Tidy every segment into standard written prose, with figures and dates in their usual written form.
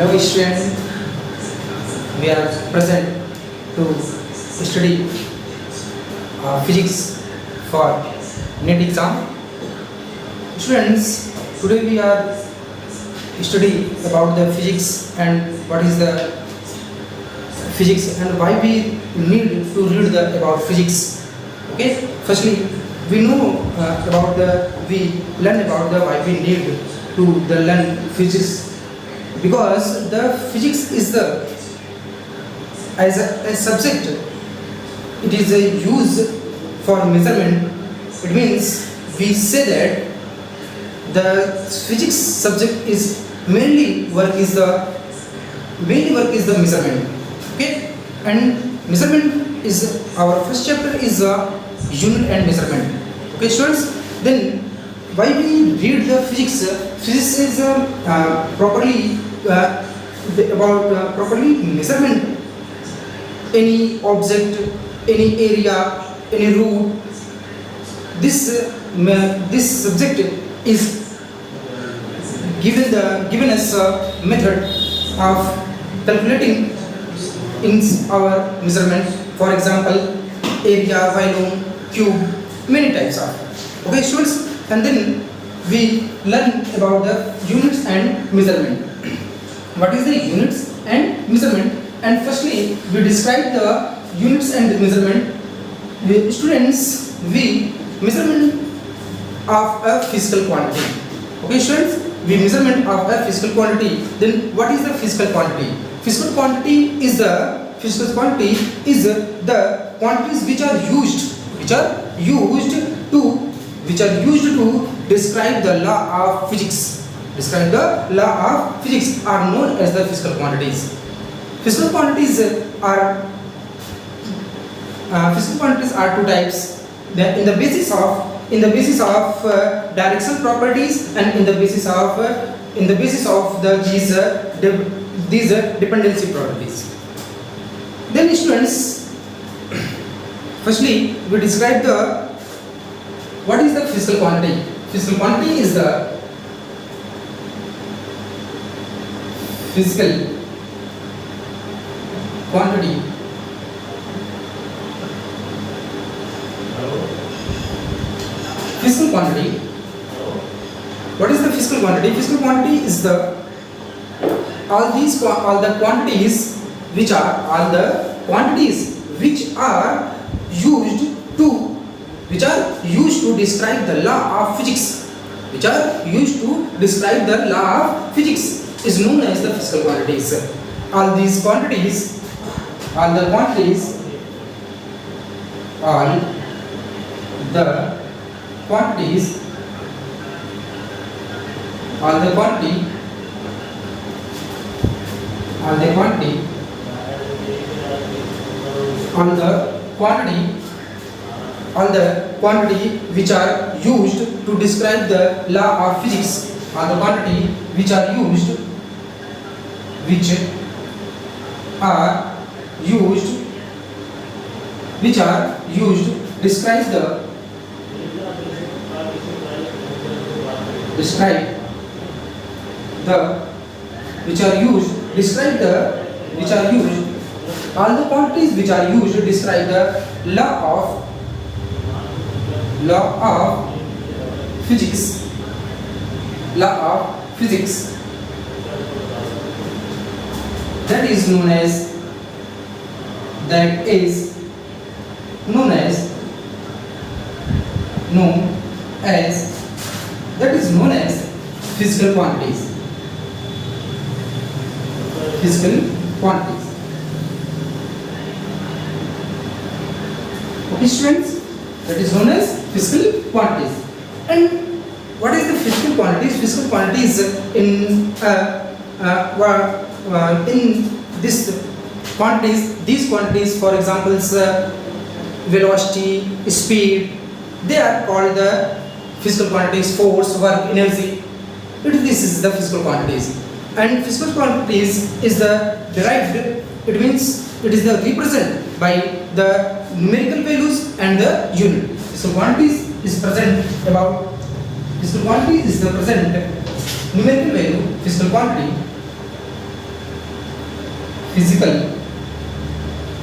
Hello students, we are present to study physics for NET exam. Students, today we are studying about the physics and what is the physics and why we need to read about physics. Okay, firstly we know we learn about the why we need to learn physics, because the physics is the as a subject, it is a use for measurement. It means we say that the physics subject is mainly work is the measurement. Okay, and measurement is our first chapter is unit and measurement. Okay students, then why we read the physics? Physics is properly about properly measurement any object, any area, any root. This subject is given us a method of calculating in our measurement. For example, area, volume, cube, many types of. Okay students, and then we learn about the units and measurement. What is the units and measurement? And firstly, we describe the units and measurement. We measurement of a physical quantity. Okay students, we measurement of a physical quantity. Then what is the physical quantity? Physical quantity is the quantities which are used to describe the law of physics. Describe the law of physics are known as the physical quantities. Physical quantities are two types. In the basis of direction properties and in the basis of these dependency properties. Then students, firstly we describe what is the physical quantity. Physical quantity is the physical quantity What is the physical quantity? Physical quantity is all the quantities which are used to describe the law of physics. Is known as the physical quantities. All the quantities which are used to describe the law of physics, are the quantity which are used describe all the quantities which are used to describe the law of physics. That is known as physical quantities. Okay students, that is known as physical quantities. And what is the physical quantities? Physical quantities in these quantities, for example, velocity, speed, they are called the physical quantities. Force, work, energy. This is the physical quantities. And physical quantities is the derived. It means it is the represented by the numerical values and the unit. Physical quantities is present about. Physical quantity is the present numerical value, physical quantity physical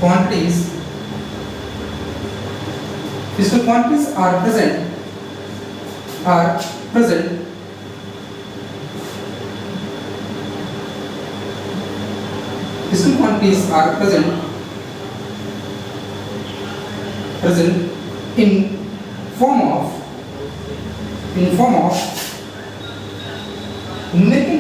quantities are present physical quantities are present in form of numerical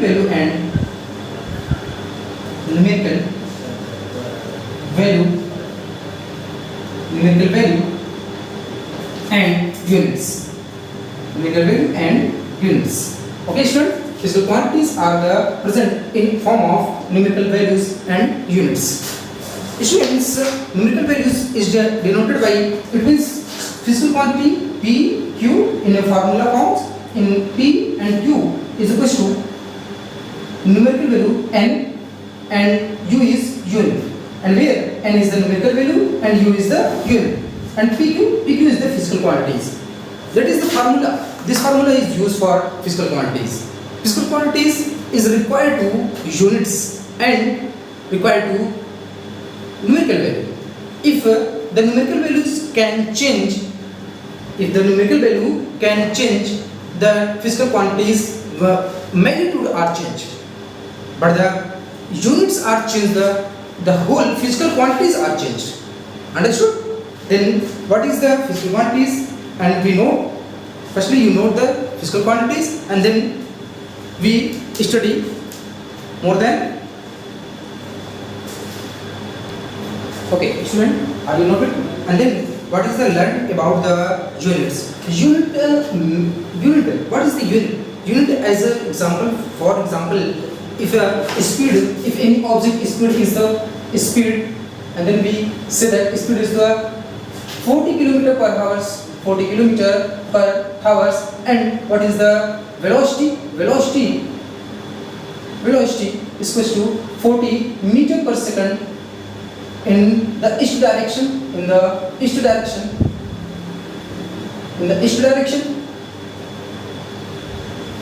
value and units. Okay, students, physical quantities are present in form of numerical values and units. Students, numerical values is denoted by, it means physical quantity P, Q in a formula forms. In P and Q is equals to numerical value N and U is unit. And where N is the numerical value and U is the unit. And PQ is the physical quantities. That is the formula. This formula is used for physical quantities. Physical quantities is required to units and required to numerical value. If the numerical values can change, the physical quantities magnitude are changed, but the units are changed, the whole physical quantities are changed. Understood? Then what is the physical quantities? And we know, firstly you know the physical quantities, and then we study more than. Okay, student, are you noted? And then what is the learn about the units? Unit. What is the unit? Unit as an example. For example, if any object speed is the speed, and then we say that speed is the 40 km per hour, and what is the velocity? Velocity is equal to 40 meter per second in the east direction.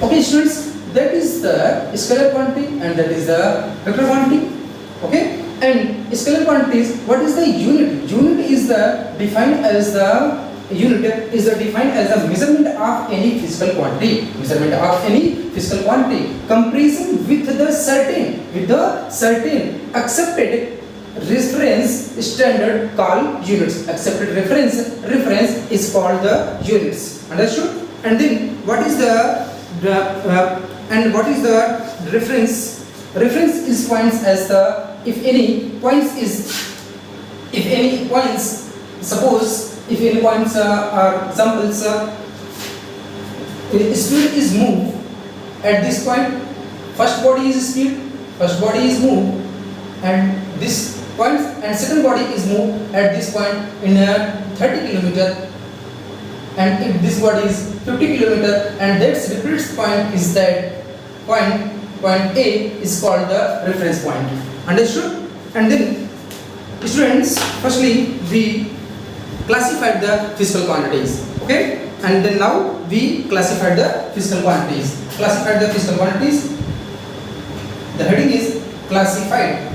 Okay, students, that is the scalar quantity and that is the vector quantity. Okay, and scalar quantities, what is the unit? Unit is defined as the measurement of any physical quantity. Comparison with the certain accepted reference standard called units. Accepted reference is called the units. Understood? And then what is the reference? Reference is points as the if any points are examples, speed is moved at this point. First body is moved and this point, and second body is moved at this point in a 30 km, and if this body is 50 km, and that reference point is that point A is called the reference point. Understood? And then students, firstly we classified the physical quantities. Okay, and then now we classified the physical quantities. The heading is classified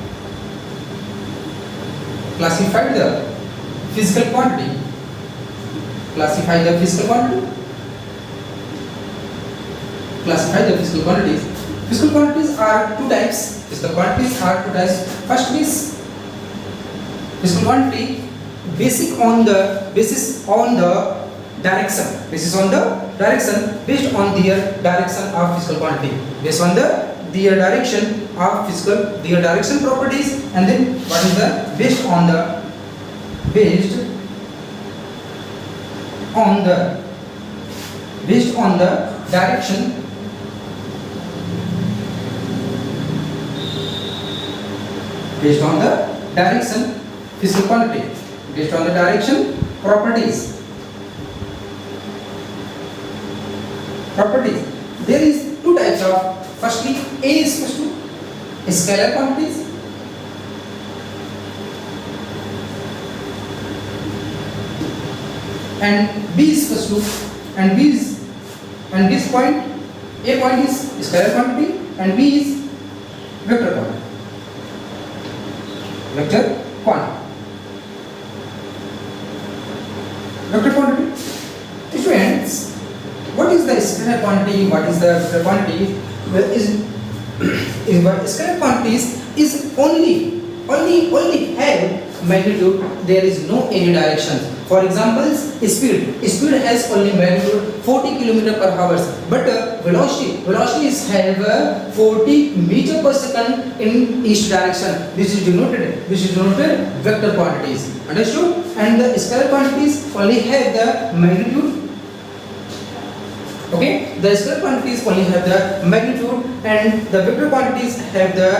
the physical quantity. Classify the physical quantities. Physical quantities are two types. First is physical quantity basis on the direction. Based on their direction of physical quantity. Based on their direction properties. And then what is the based on the direction physical quantity, based on the direction properties. There is two types of. Firstly, A is equal to scalar quantities, and B is equal to, and this point, A point is scalar quantity and B is vector quantity. vector quantity. Vector quantity. Students, what is the scalar quantity? What is the vector quantity? Well, scalar quantities is only have magnitude. There is no any direction. For example, speed has only magnitude 40 km per hour, but velocity is have 40 meter per second in each direction. This is denoted vector quantities. Understood? And the scalar quantities only have the magnitude. Okay, the scalar quantities only have the magnitude, and the vector quantities have the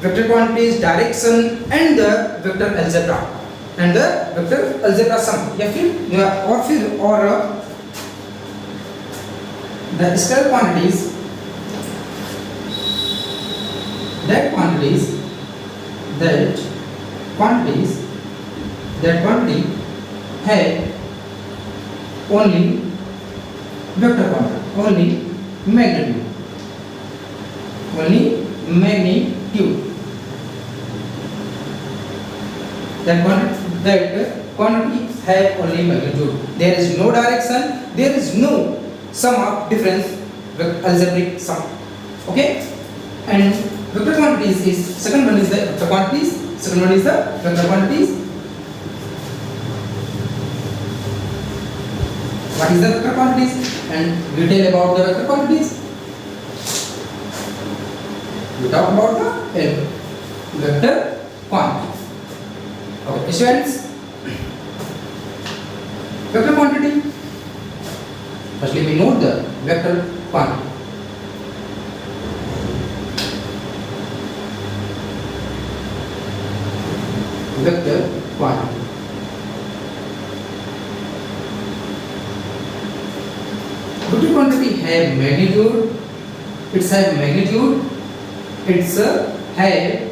vector quantities, direction, and the vector algebra sum. या फिर the scalar quantities that quantity have only vector quantity, only magnitude. That quantity have only magnitude. There is no direction. There is no sum of difference, algebraic sum. Okay, and vector quantities is second one is the vector quantities. Second one is the vector quantities. What is the vector quantities and detail about the vector quantities? We talk about the vector quantity. Okay, students, vector quantity. Firstly, we note the vector quantity. Vector quantity. Vector quantity have magnitude. It's have magnitude. It's have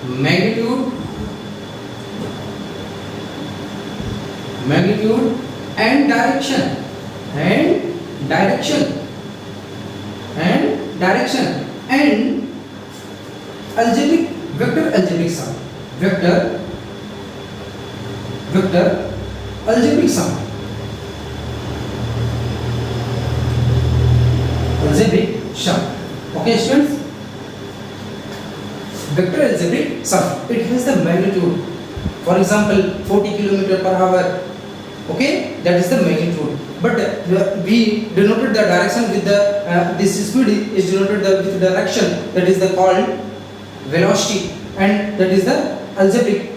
magnitude and direction and vector algebraic sum. Vector algebraic sum. Okay, students. Vector algebraic sum. It has the magnitude. For example, 40 km per hour. Okay, that is the magnitude. But we denoted the direction with the this speed is denoted with the direction, that is the called velocity, and that is the algebraic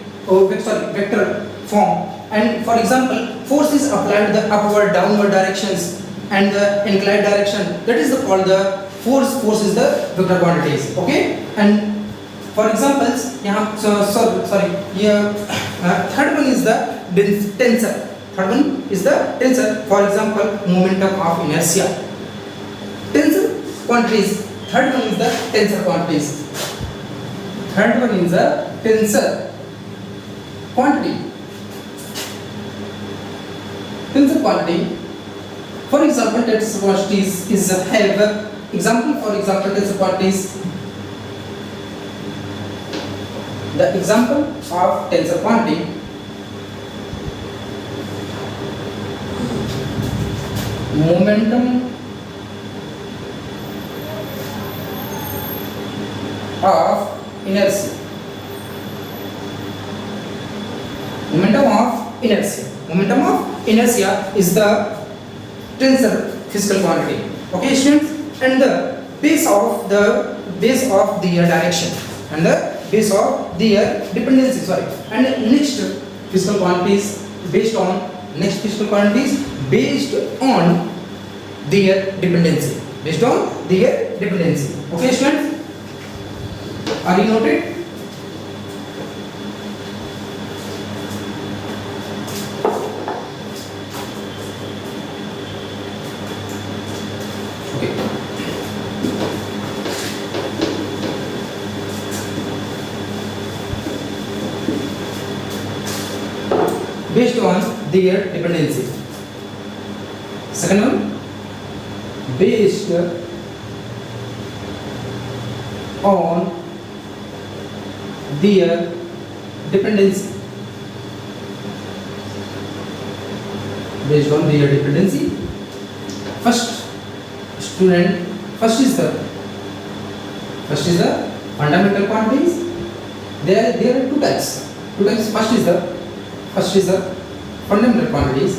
vector form. And for example, force is applied the upward, downward directions and the inclined direction. That is the called the force. Force is the vector quantities. Okay, and for examples, third one is the tensor. Third one is the tensor. For example, momentum of inertia. Tensor quantities. Third one is the tensor quantities. Third one is the tensor quantity. Tensor quantity. For example, tensor quantities is have example. For example, tensor quantities. The example of tensor quantity. Momentum of inertia. Momentum of inertia is the tensor physical quantity. Okay, students, and the base of their direction and the base of their dependency. And next physical quantities based on their dependency. Okay, students, are you noted? Okay. Based on their dependency. Second one, based on their dependency. Based on their dependency. First is the fundamental quantities. There are two types. First is the fundamental quantities.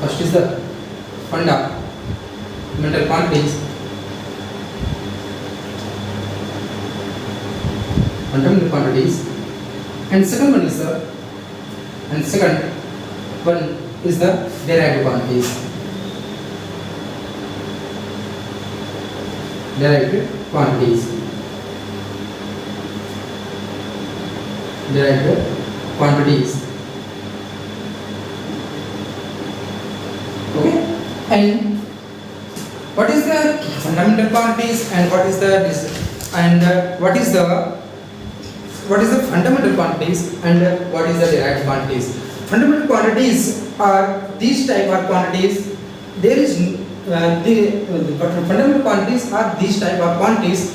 First is the fundamental quantities. Fundamental quantities. And second one is the derived quantities. Derived quantities. Okay. And what is the fundamental quantities and what is the fundamental quantities and what is the derived quantities? Fundamental quantities are these type of quantities. There is fundamental quantities are these type of quantities.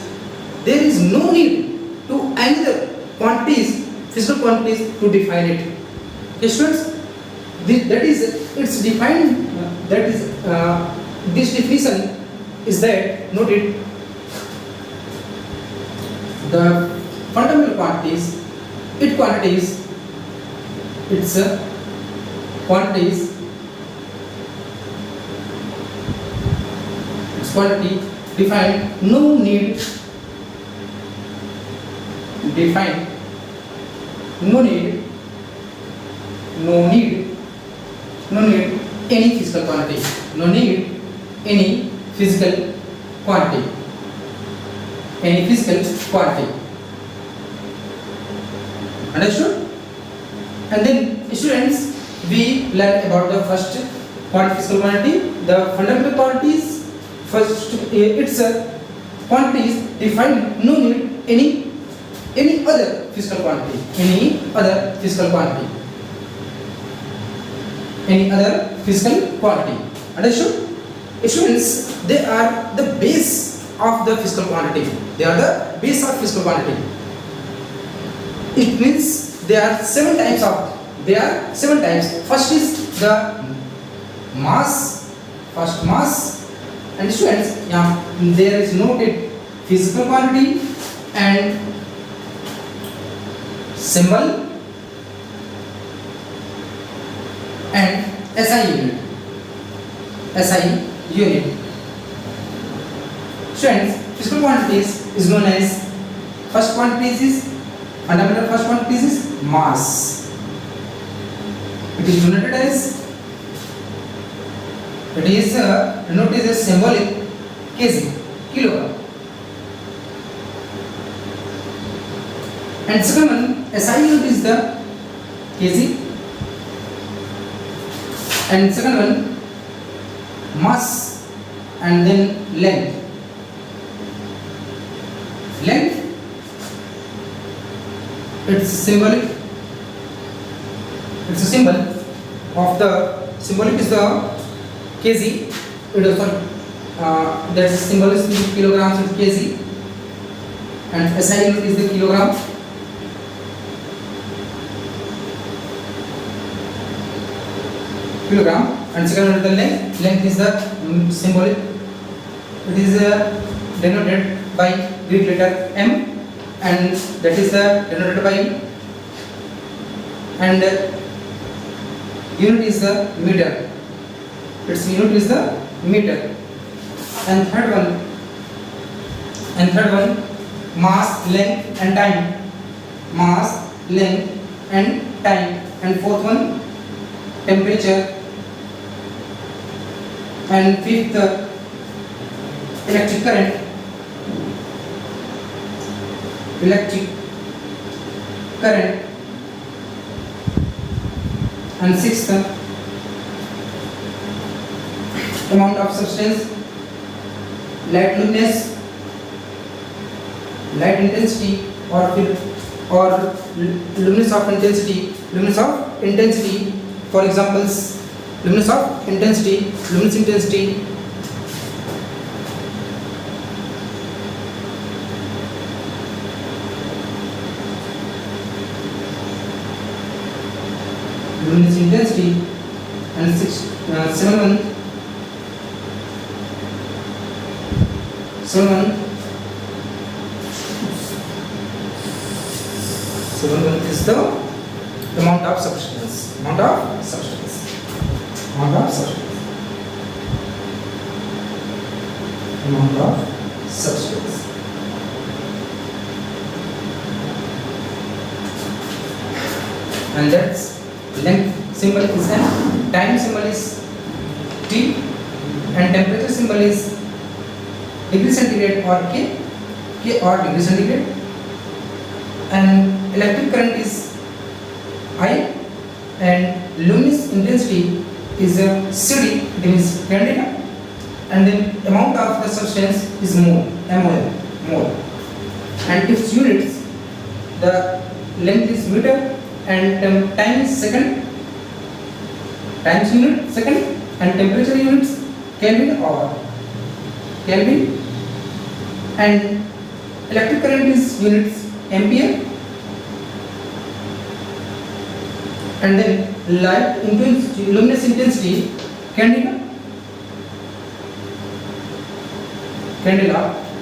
There is no need to another quantities, physical quantities, to define it. Okay, students, that is it's defined. This definition is that noted. The fundamental quantities, its quantities defined, no need any physical quantity. Understood? And then students, we learn about the first physical quantity, the fundamental quantities. First, it's quantities defined, no need any other physical quantity. Understood? Students, they are the base of the physical quantity. It means there are seven types. First is the mass. And students, there is noted physical quantity and symbol and SI unit. Students, physical quantities is known as fundamental first quantities is mass. It is denoted as symbolic kg, kilogram. And second one, SI unit is the kg. And second one, mass, and then length. It's symbolic. It's a symbol of the symbolic is the kg. It is that symbol is in kilograms in kg, and SI unit is the kilogram. And second one is the length is the symbolic. It is denoted by Greek letter m, and that is denoted by, and unit is the meter. Its unit is the meter. And third one, mass, length and time. And fourth one, temperature. And fifth, electric current. And sixth, amount of substance, light luminance, light intensity, or luminance of intensity. For examples, luminance intensity. luminous intensity, and 71 is the amount of substance. Amount of substance. Amount of substance. Amount of substance. And that's length symbol is N, time symbol is T, and temperature symbol is degree centigrade or K or degree centigrade, and electric current is I, and luminous intensity is CD, that is candela, and then amount of the substance is mole, mole, and its units, the length is meter and time is second, times unit second, and temperature units Kelvin or Kelvin, and electric current is units ampere, and then light intensity, luminous intensity candela,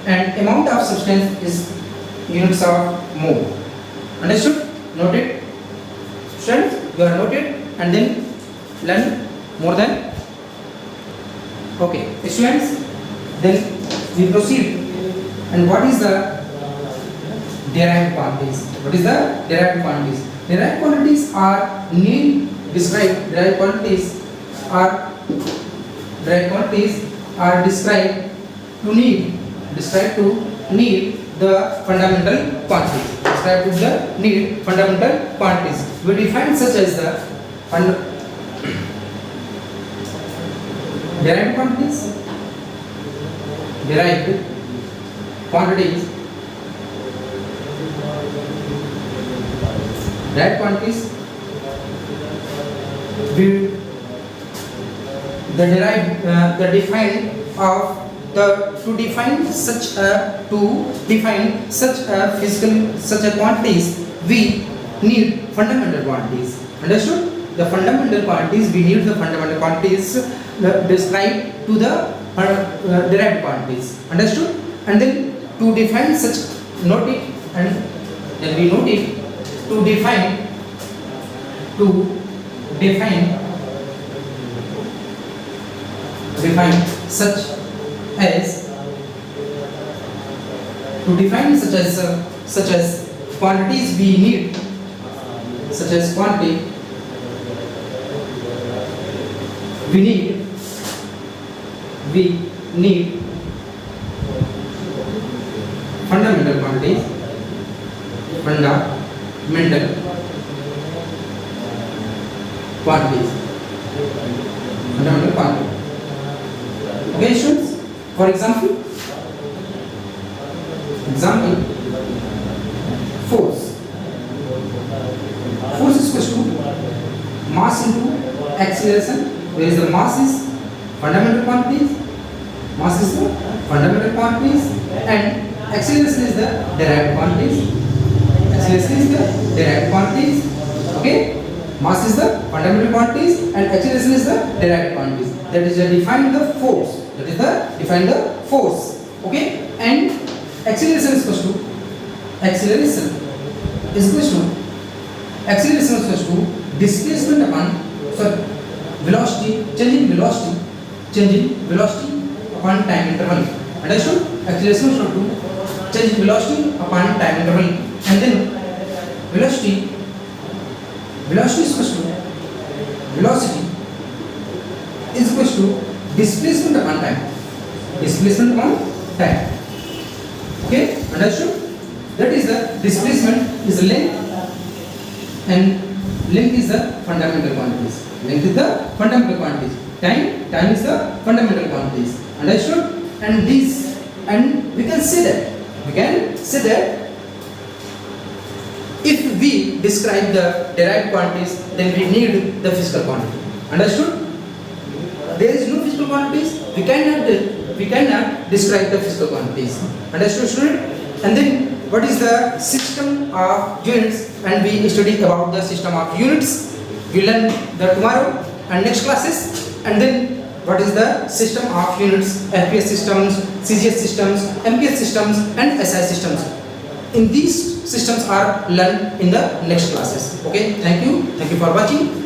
and amount of substance is units of mole. Understood? Noted? Students, you are noted, and then learn more than. Okay, students, then we proceed. And what is the derived quantities? What is the derived quantities? Derived quantities are described. Derived quantities are described to need the fundamental quantities. Described to the need fundamental quantities. We define such as the derived quantities. Derived quantities. Derived quantities. The define of to define such a quantities, we need fundamental quantities. Understood? The fundamental quantities, we need the fundamental quantities described to the derived quantities. Understood? And then to define such, note it, and then we note it, to define such as quantities we need, such as quantity we need fundamental quantities, fundamental quantities. Okay, students, for example, force is equal to mass into acceleration, where the mass is fundamental quantities, and acceleration is the derived quantities. Okay, mass is the fundamental quantities and acceleration is the derived quantities. That is define the force. Okay, and acceleration is equal to displacement upon velocity, change in velocity upon time interval. Understood? Acceleration is equal to change in velocity upon time interval, and then velocity is equal to displacement upon time. Okay, understood? That is the displacement is length, and length is the fundamental quantities. Time is the fundamental quantities. Understood? And we can say that if we describe the derived quantities, then we need the physical quantity. Understood? There is no physical quantities, we cannot describe the physical quantities. Understood, student? And then what is the system of units? And we study about the system of units. we learn the tomorrow and next classes, and then what is the system of units, FPS systems, CGS systems, MPS systems and SI systems. In these systems are learned in the next classes. Okay, thank you for watching.